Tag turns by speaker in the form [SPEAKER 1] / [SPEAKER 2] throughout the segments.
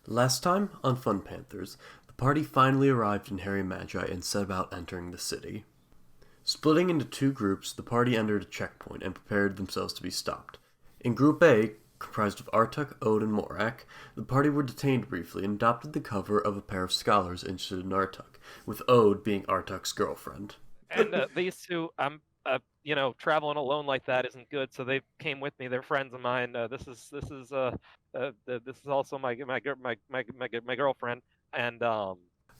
[SPEAKER 1] Last time, on Fun Panthers, the party finally arrived in Herria Magi and set about entering the city. Splitting into two groups, the party entered a checkpoint and prepared themselves to be stopped. In Group A, comprised of Artuk, Ode, and Morak, the party were detained briefly and adopted the cover of a pair of scholars interested in Artuk, with Ode being Artuk's girlfriend.
[SPEAKER 2] And these two, traveling alone like that isn't good. So they came with me. They're friends of mine. This is also my girlfriend. And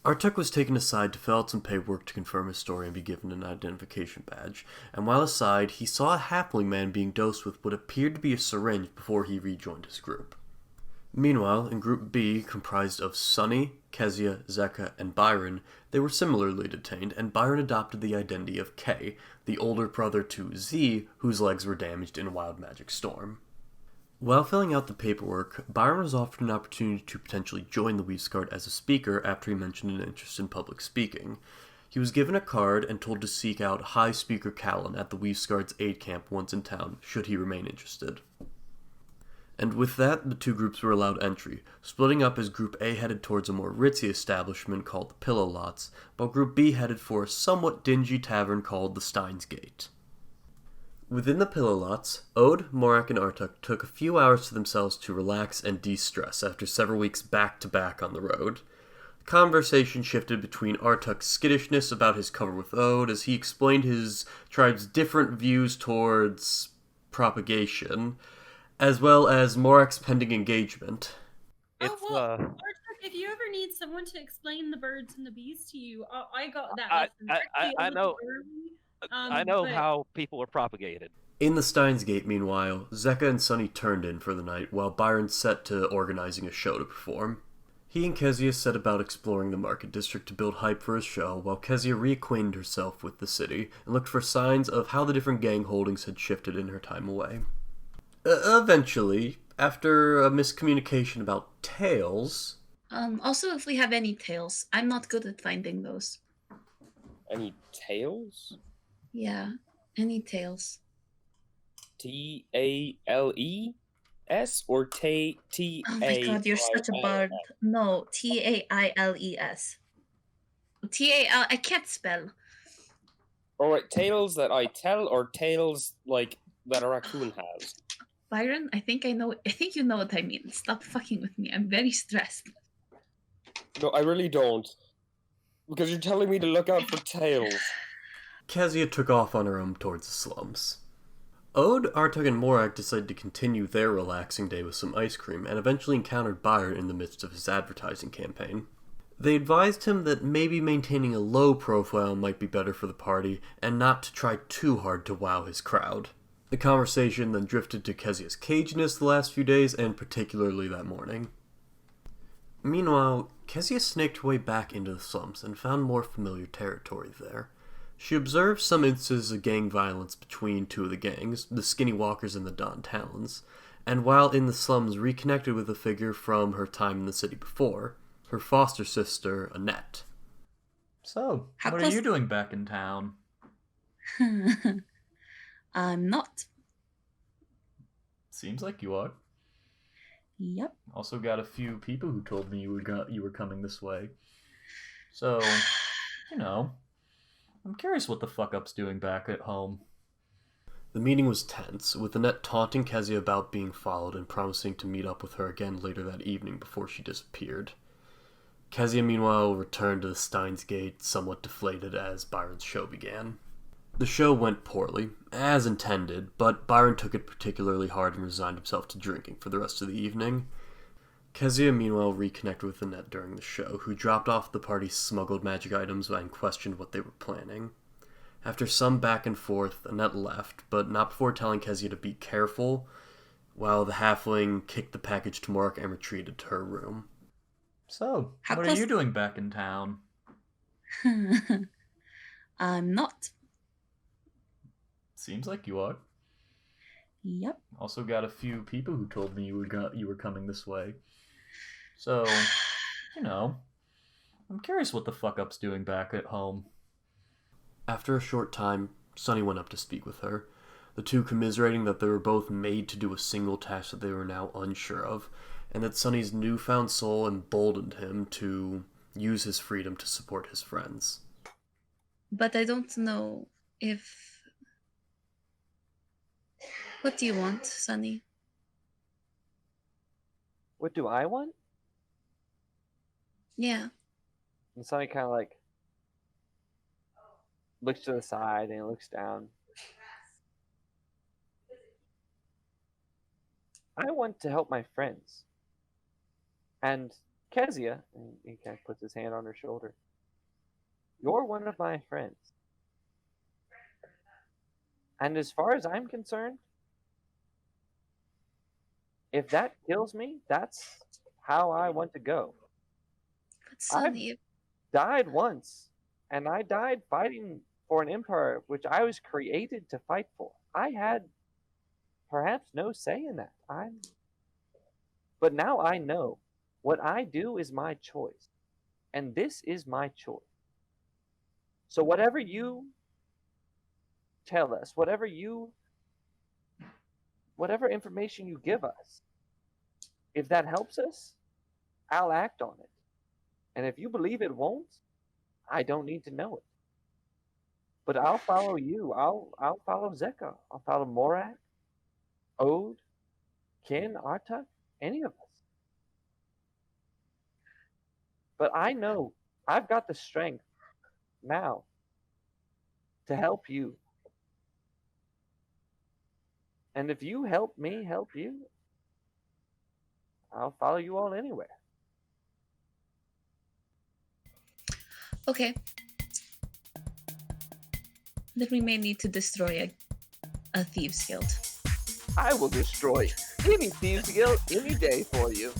[SPEAKER 1] Artuk was taken aside to fill out some paperwork to confirm his story and be given an identification badge, and while aside, he saw a halfling man being dosed with what appeared to be a syringe before he rejoined his group. Meanwhile, in Group B, comprised of Sunny, Kezia, Zeka, and Byron, they were similarly detained, and Byron adopted the identity of K, the older brother to Z, whose legs were damaged in a wild magic storm. While filling out the paperwork, Byron was offered an opportunity to potentially join the Weavesguard as a speaker after he mentioned an interest in public speaking. He was given a card and told to seek out High Speaker Callan at the Weavesguard's aid camp once in town, should he remain interested. And with that, the two groups were allowed entry, splitting up as Group A headed towards a more ritzy establishment called the Pillow Lots, while Group B headed for a somewhat dingy tavern called the Stein's Gate. Within the Pillow Lots, Ode, Morak, and Artuk took a few hours to themselves to relax and de-stress after several weeks back-to-back on the road. The conversation shifted between Artuk's skittishness about his cover with Ode as he explained his tribe's different views towards propagation, as well as Morak's pending engagement.
[SPEAKER 3] Arthur, if you ever need someone to explain the birds and the bees to you, I got that lesson.
[SPEAKER 2] I know. I know how people are propagated.
[SPEAKER 1] In the Steins Gate, meanwhile, Zeka and Sunny turned in for the night, while Byron set to organizing a show to perform. He and Kezia set about exploring the market district to build hype for his show, while Kezia reacquainted herself with the city and looked for signs of how the different gang holdings had shifted in her time away. Eventually, after a miscommunication about tails...
[SPEAKER 4] Also, if we have any tails, I'm not good at finding those.
[SPEAKER 5] Any tails?
[SPEAKER 4] Yeah, any tails.
[SPEAKER 5] T-A-L-E-S or T-A...
[SPEAKER 4] Oh my god, you're such a bard. No, T-A-I-L-E-S. T-A-L... I can't spell.
[SPEAKER 5] Alright, tails that I tell or tails, like, that a raccoon has?
[SPEAKER 4] Byron, I think you know what I mean. Stop fucking with me. I'm very stressed.
[SPEAKER 5] No, I really don't. Because you're telling me to look out for tails.
[SPEAKER 1] Kezia took off on her own towards the slums. Ode, Artuk, and Morak decided to continue their relaxing day with some ice cream, and eventually encountered Byron in the midst of his advertising campaign. They advised him that maybe maintaining a low profile might be better for the party, and not to try too hard to wow his crowd. The conversation then drifted to Kezia's caginess the last few days, and particularly that morning. Meanwhile, Kezia snaked her way back into the slums and found more familiar territory there. She observed some instances of gang violence between two of the gangs, the Skinny Walkers and the Don Talons, and while in the slums reconnected with a figure from her time in the city before, her foster sister, Annette.
[SPEAKER 6] So, what are you doing back in town?
[SPEAKER 4] I'm not.
[SPEAKER 6] Seems like you are.
[SPEAKER 4] Yep.
[SPEAKER 6] Also got a few people who told me you were coming this way. So, I'm curious what the fuck-up's doing back at home.
[SPEAKER 1] The meeting was tense, with Annette taunting Kezia about being followed and promising to meet up with her again later that evening before she disappeared. Kezia, meanwhile, returned to the Steins Gate, somewhat deflated as Byron's show began. The show went poorly, as intended, but Byron took it particularly hard and resigned himself to drinking for the rest of the evening. Kezia, meanwhile, reconnected with Annette during the show, who dropped off the party's smuggled magic items and questioned what they were planning. After some back and forth, Annette left, but not before telling Kezia to be careful, while the halfling kicked the package to Mark and retreated to her room.
[SPEAKER 6] So, what are you doing back in town?
[SPEAKER 4] I'm not.
[SPEAKER 6] Seems like you are.
[SPEAKER 4] Yep.
[SPEAKER 6] Also got a few people who told me you were coming this way. So, I'm curious what the fuck-up's doing back at home.
[SPEAKER 1] After a short time, Sunny went up to speak with her. the two commiserating that they were both made to do a single task that they were now unsure of, and that Sonny's newfound soul emboldened him to use his freedom to support his friends.
[SPEAKER 4] But I don't know if... What do you want, Sonny?
[SPEAKER 7] What do I want?
[SPEAKER 4] Yeah.
[SPEAKER 7] And Sonny kind of like looks to the side and looks down. I want to help my friends. And Kezia, and he kind of puts his hand on her shoulder, you're one of my friends. And as far as I'm concerned, if that kills me, that's how I want to go.
[SPEAKER 4] But Sonny...
[SPEAKER 7] Died once, and I died fighting for an empire which I was created to fight for. I had perhaps no say in that. But now I know what I do is my choice, and this is my choice. So whatever you tell us, whatever information you give us, if that helps us, I'll act on it. And if you believe it won't, I don't need to know it. But I'll follow you. I'll follow Zeka. I'll follow Morak, Ode, Kin, Artak, any of us. But I know I've got the strength now to help you. And if you help me help you, I'll follow you all anywhere.
[SPEAKER 4] Okay. Then we may need to destroy a thieves guild.
[SPEAKER 7] I will destroy any thieves guild any day for you.